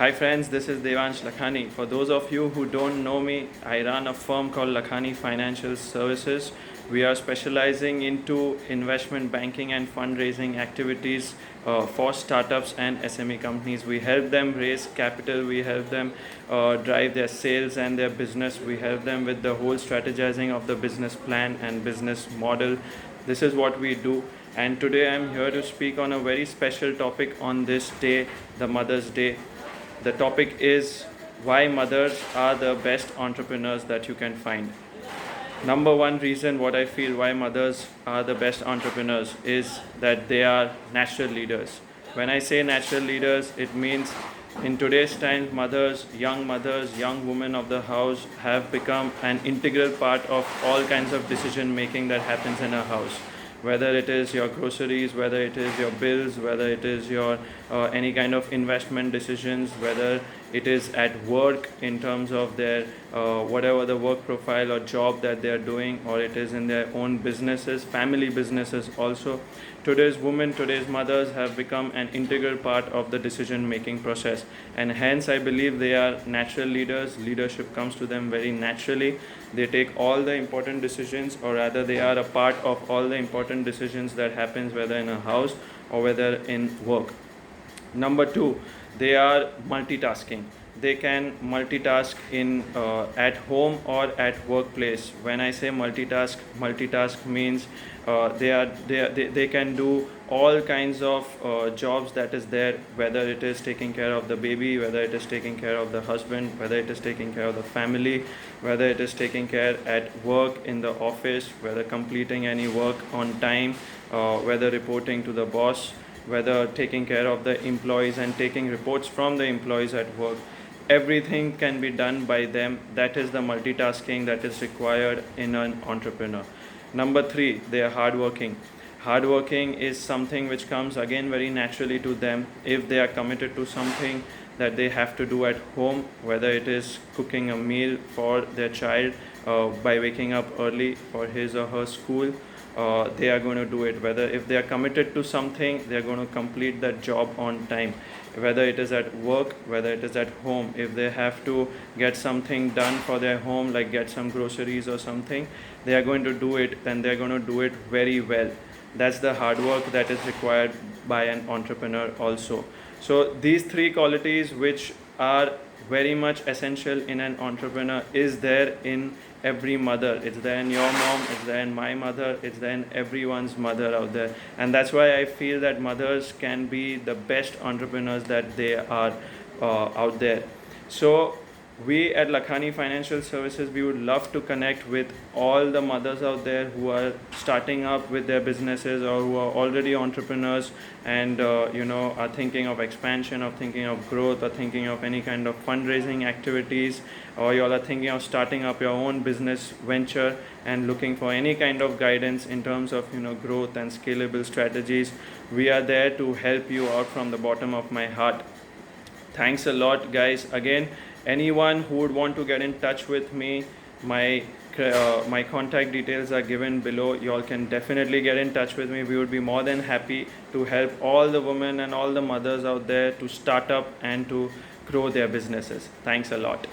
Hi friends, this is Devansh Lakhani. For those of you who don't know me, I run a firm called Lakhani Financial Services. We are specializing into investment banking and fundraising activities for startups and SME companies. We help them raise capital, we help them drive their sales and their business. We help them with the whole strategizing of the business plan and business model. This is what we do. And today I'm here to speak on a very special topic on this day, the Mother's Day. The topic is why mothers are the best entrepreneurs that you can find. Number one reason what I feel why mothers are the best entrepreneurs is that they are natural leaders. When I say natural leaders, it means in today's time, mothers, young women of the house have become an integral part of all kinds of decision making that happens in a house. Whether it is your groceries, whether it is your bills, whether it is your any kind of investment decisions, whether it is at work in terms of their whatever the work profile or job that they are doing, or it is in their own businesses, family businesses also. Today's women, today's mothers have become an integral part of the decision making process, and hence I believe they are natural leaders. Leadership comes to them very naturally. They take all the important decisions, or rather they are a part of all the important decisions that happens whether in a house or whether in work. Number two, they are multitasking. They can multitask in at home or at workplace. When I say multitask means they can do all kinds of jobs that is there, whether it is taking care of the baby, whether it is taking care of the husband, whether it is taking care of the family, whether it is taking care at work in the office, whether completing any work on time, whether reporting to the boss, whether taking care of the employees and taking reports from the employees at work. Everything can be done by them. That is the multitasking that is required in an entrepreneur. Number three, they are hardworking. Hardworking is something which comes again very naturally to them if they are committed to something that they have to do at home, whether it is cooking a meal for their child by waking up early for his or her school. They are going to do it. Whether if they are committed to something, they are going to complete that job on time. Whether it is at work, whether it is at home, if they have to get something done for their home, like get some groceries or something, they are going to do it, and they are going to do it very well. That's the hard work that is required by an entrepreneur also. So these three qualities, which are very much essential in an entrepreneur, is there in every mother. It's there in your mom, it's there in my mother, it's there in everyone's mother out there. And that's why I feel that mothers can be the best entrepreneurs that they are out there. So we at Lakhani Financial Services, we would love to connect with all the mothers out there who are starting up with their businesses, or who are already entrepreneurs and are thinking of expansion, or thinking of growth, or thinking of any kind of fundraising activities, or you all are thinking of starting up your own business venture and looking for any kind of guidance in terms of growth and scalable strategies. We are there to help you out from the bottom of my heart. Thanks a lot, guys. Again, anyone who would want to get in touch with me, my contact details are given below. You all can definitely get in touch with me. We would be more than happy to help all the women and all the mothers out there to start up and to grow their businesses. Thanks a lot.